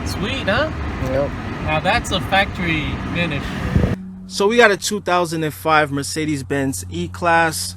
Sweet, huh? Yep. Now that's a factory finish. So we got a 2005 Mercedes Benz E-Class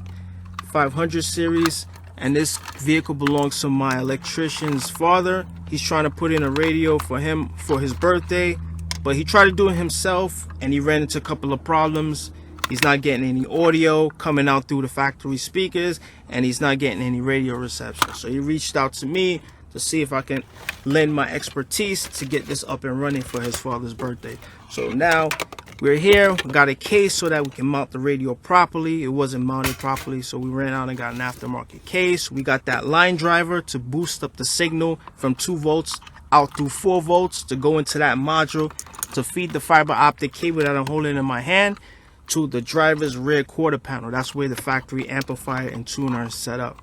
500 series, and this vehicle belongs to my electrician's father. He's trying to put in a radio for him for his birthday, but he tried to do it himself and he ran into a couple of problems. He's not getting any audio coming out through the factory speakers, and he's not getting any radio reception. So he reached out to me to see if I can lend my expertise to get this up and running for his father's birthday. So now we're here. We got a case so that we can mount the radio properly. It wasn't mounted properly, so we ran out and got an aftermarket case. We got that line driver to boost up the signal from 2 volts out through 4 volts to go into that module to feed the fiber optic cable that I'm holding in my hand to the driver's rear quarter panel. That's where the factory amplifier and tuner is set up.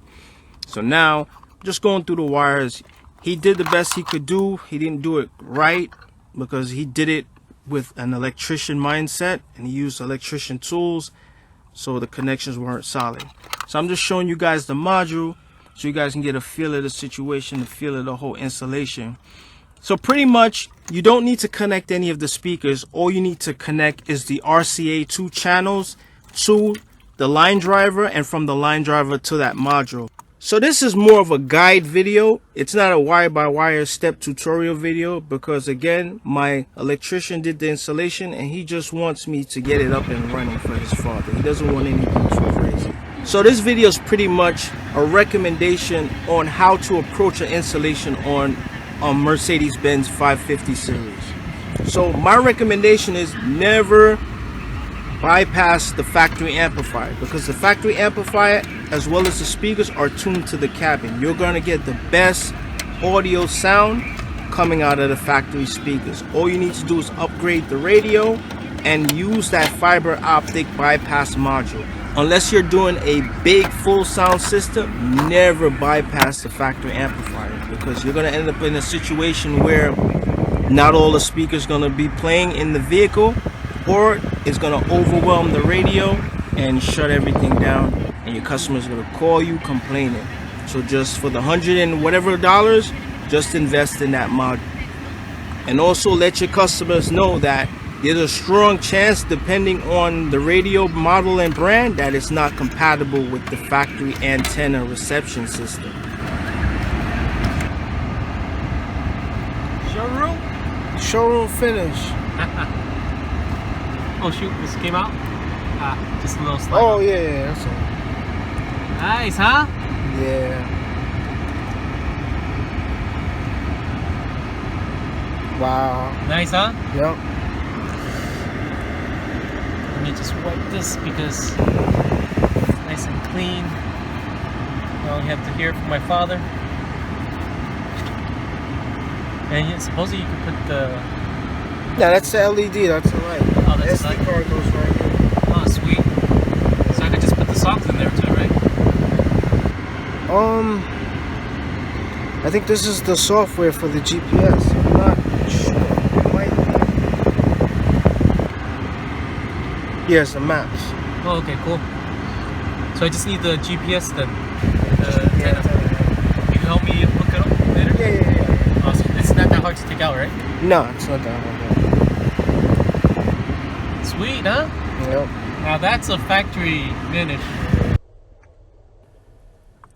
So now, just going through the wires. He did the best he could do. He didn't do it right because he did it with an electrician mindset and he used electrician tools, so the connections weren't solid. So I'm just showing you guys the module so you guys can get a feel of the situation, a feel of the whole installation. So pretty much you don't need to connect any of the speakers. All you need to connect is the RCA 2 channels to the line driver, and from the line driver to that module. So this is more of a guide video. It's not a wire-by-wire step tutorial video because, again, my electrician did the installation and he just wants me to get it up and running for his father. He doesn't want anything too crazy. So this video is pretty much a recommendation on how to approach an installation on a Mercedes Benz 550 series. So my recommendation is never bypass the factory amplifier, because the factory amplifier as well as the speakers are tuned to the cabin. You're going to get the best audio sound coming out of the factory speakers. All you need to do is upgrade the radio and use that fiber optic bypass module. Unless you're doing a big full sound system, never bypass the factory amplifier, because you're going to end up in a situation where not all the speakers going to be playing in the vehicle, or it's going to overwhelm the radio and shut everything down, and your customer's going to call you complaining. So just for the $100 and whatever dollars, just invest in that mod. And also let your customers know that there's a strong chance, depending on the radio model and brand, that it's not compatible with the factory antenna reception system. Showroom finish. Oh shoot, this came out? Just a little slide. Oh yeah, that's all. Nice, huh? Yeah. Wow. Nice, huh? Yep. Let me just wipe this because it's nice and clean. I only have to hear it from my father. And supposedly you can put the... Yeah, that's the LED, that's the light. Oh, that's the SD card goes right here. Oh, sweet. So I could just put the songs in there too, right? I think this is the software for the GPS. I'm not sure. It might be. Yes, the maps. Oh, okay, cool. So I just need the GPS then. Yeah. You can help me look it up later? Yeah. Awesome. It's not that hard to take out, right? No, it's not that hard. Sweet, huh? Yep. Now that's a factory finish.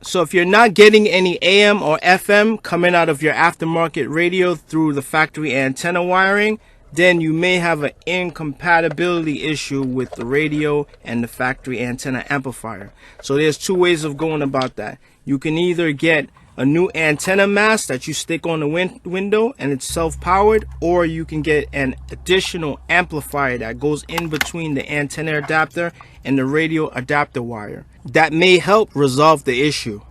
So if you're not getting any AM or FM coming out of your aftermarket radio through the factory antenna wiring, then you may have an incompatibility issue with the radio and the factory antenna amplifier. So there's 2 ways of going about that. You can either get a new antenna mast that you stick on the window and it's self-powered, or you can get an additional amplifier that goes in between the antenna adapter and the radio adapter wire. That may help resolve the issue.